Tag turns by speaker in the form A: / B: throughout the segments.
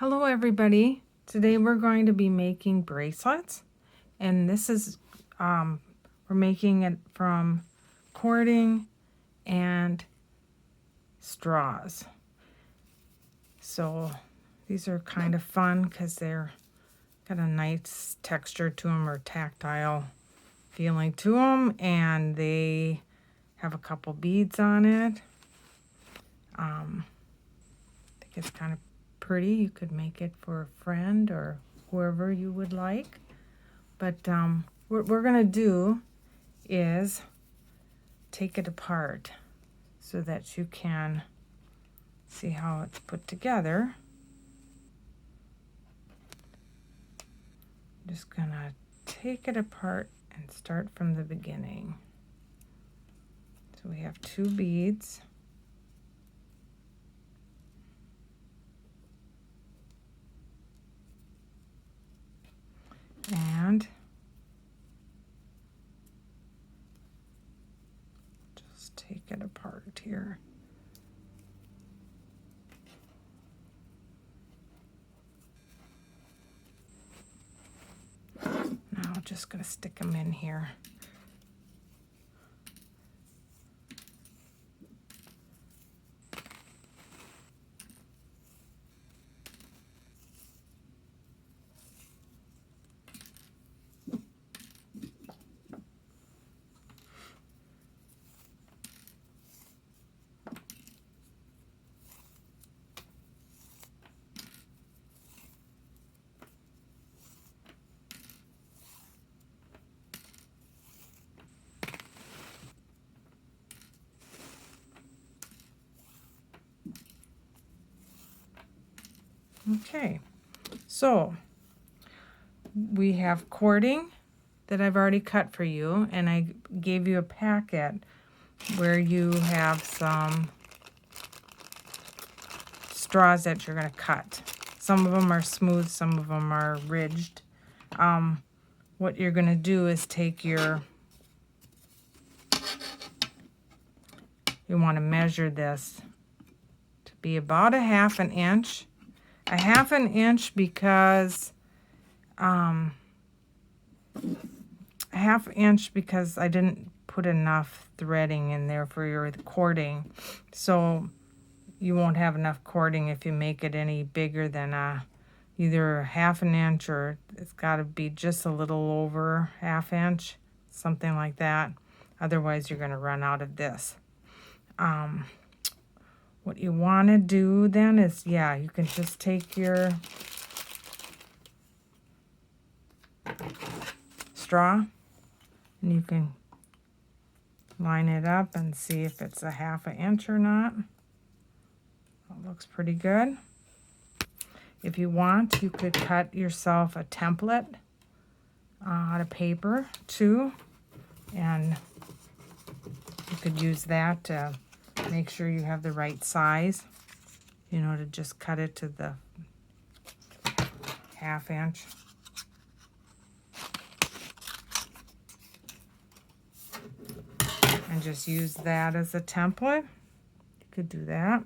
A: Hello everybody. Today we're going to be making bracelets, and this is we're making it from cording and straws. So these are kind of fun because they're got a nice texture to them, or tactile feeling to them, and they have a couple beads on it. I think it's kind of pretty. You could make it for a friend or whoever you would like. But what we're going to do is take it apart so that you can see how it's put together. I'm just going to take it apart and start from the beginning. So we have 2 beads. And just take it apart here. Now I'm just going to stick them in here. Okay, so we have cording that I've already cut for you, and I gave you a packet where you have some straws that you're going to cut. Some of them are smooth, some of them are ridged. What you're going to do is take your, you want to measure this to be about a half an inch. A half an inch because a half inch because I didn't put enough threading in there for your cording, so you won't have enough cording if you make it any bigger than either half an inch, or it's got to be just a little over half inch, something like that. Otherwise you're going to run out of this. What you want to do then is, yeah, you can just take your straw and you can line it up and see if it's a half an inch or not. It looks pretty good. If you want, you could cut yourself a template out of paper too, and you could use that to make sure you have the right size, you know, to just cut it to the half inch. And just use that as a template. You could do that.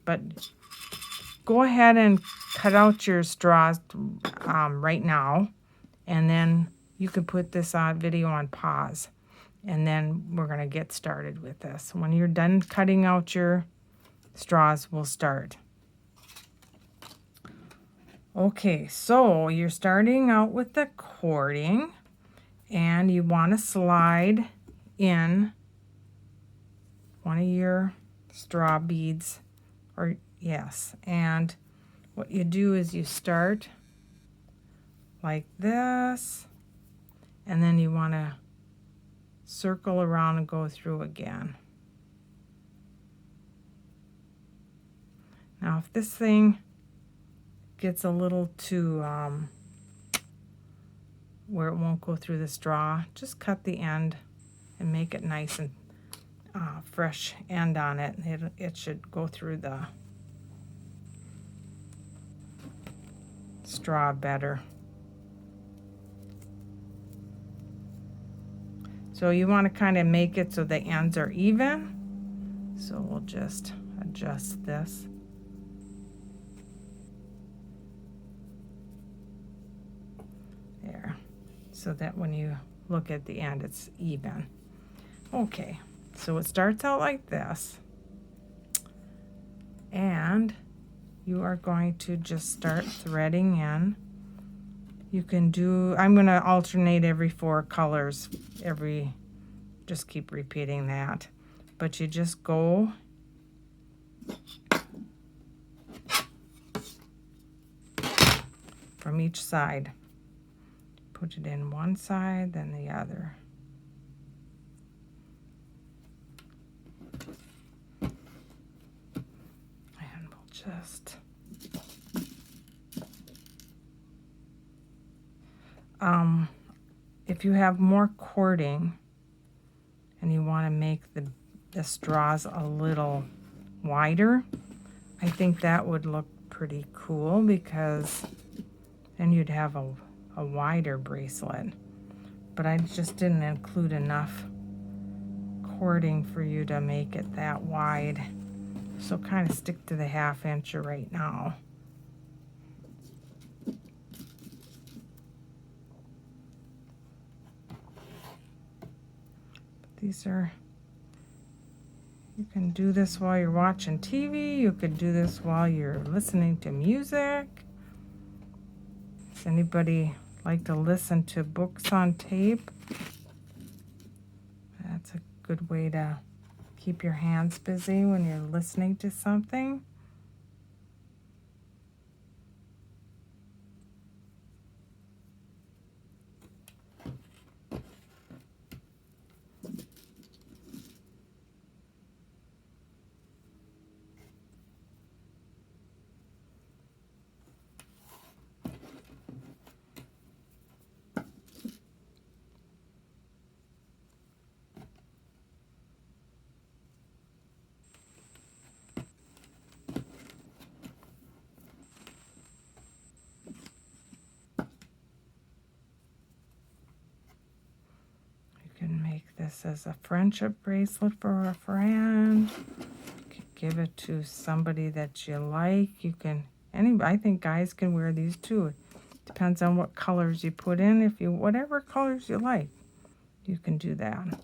A: But go ahead and cut out your straws right now, and then you can put this video on pause, and then we're going to get started with this. When you're done cutting out your straws, we'll start. Okay, so you're starting out with the cording, and you want to slide in one of your straw beads, or yes, and what you do is you start like this, and then you want to circle around and go through again. Now if this thing gets a little too where it won't go through the straw, just cut the end and make it nice and fresh end on it. It should go through the straw better. So you want to kind of make it so the ends are even. So we'll just adjust this. so that when you look at the end, it's even. Okay, so it starts out like this, and you are going to just start threading in. You can do, I'm going to alternate every 4 colors, just keep repeating that. But you just go from each side. Put it in one side, then the other. And we'll just if you have more cording and you want to make the straws a little wider, I think that would look pretty cool, because then you'd have a wider bracelet. But I just didn't include enough cording for you to make it that wide. So kind of stick to the 1/2 inch right now. These are, you can do this while you're watching TV. You could do this while you're listening to music. Does anybody like to listen to books on tape? That's a good way to keep your hands busy when you're listening to something. Make this as a friendship bracelet for a friend. You can give it to somebody that you like. You can, I think guys can wear these too. It depends on what colors you put in. If you, whatever colors you like, you can do that.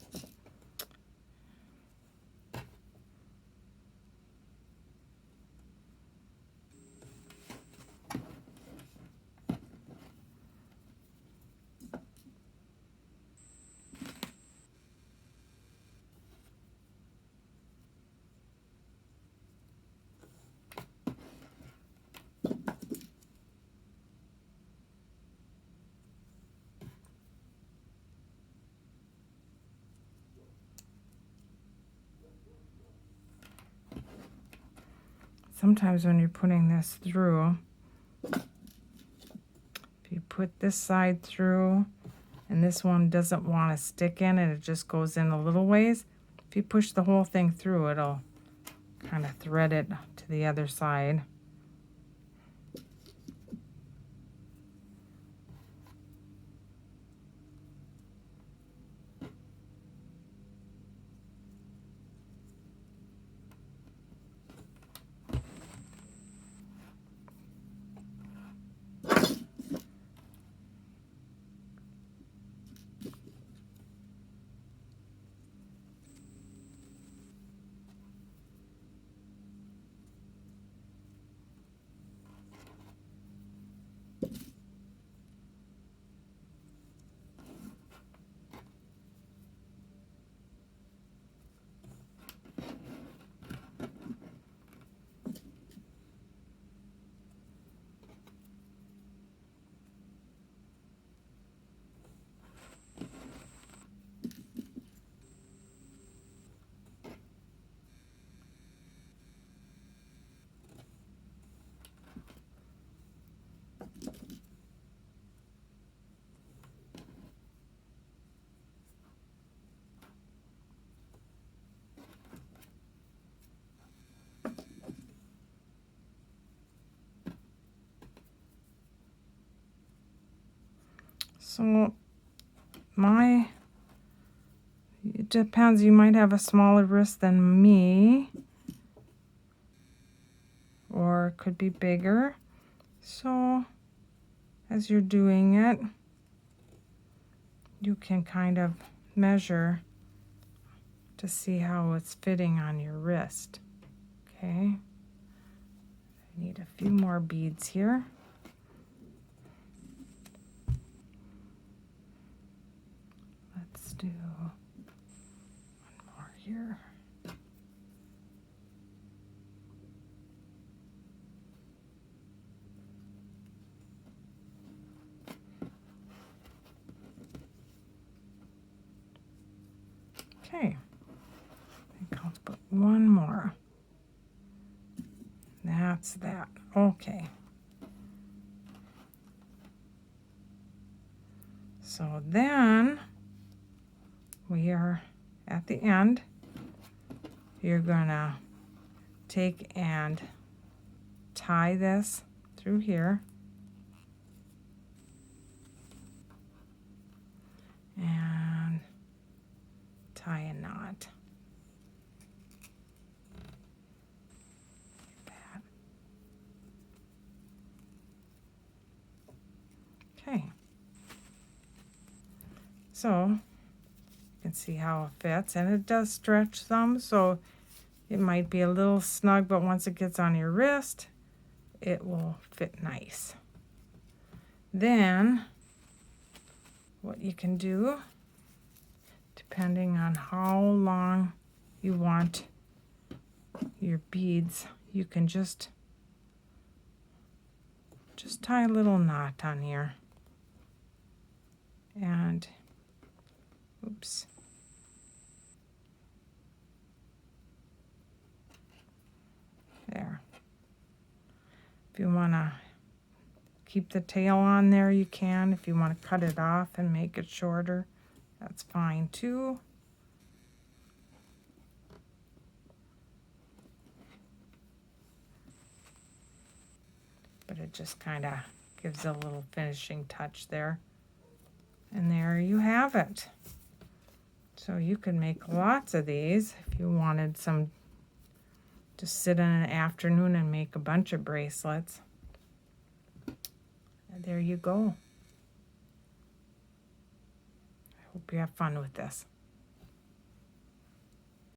A: Sometimes when you're putting this through, if you put this side through and this one doesn't want to stick in and it just goes in a little ways, if you push the whole thing through, it'll kind of thread it to the other side. So it depends, you might have a smaller wrist than me, or it could be bigger. So as you're doing it, you can kind of measure to see how it's fitting on your wrist. Okay, I need a few more beads here. Let's do one more here. Okay, I think I'll put one more. That's that. Okay. So then we are at the end. You're gonna take and tie this through here. And tie a knot. That. Okay. So you can see how it fits, and it does stretch some, so it might be a little snug, but once it gets on your wrist, it will fit nice. Then what you can do, depending on how long you want your beads, you can just tie a little knot on here. And oops. There. If you want to keep the tail on there, you can. If you want to cut it off and make it shorter, that's fine too. But it just kind of gives a little finishing touch there. And there you have it. So you can make lots of these if you wanted some to sit in an afternoon and make a bunch of bracelets. And there you go. I hope you have fun with this.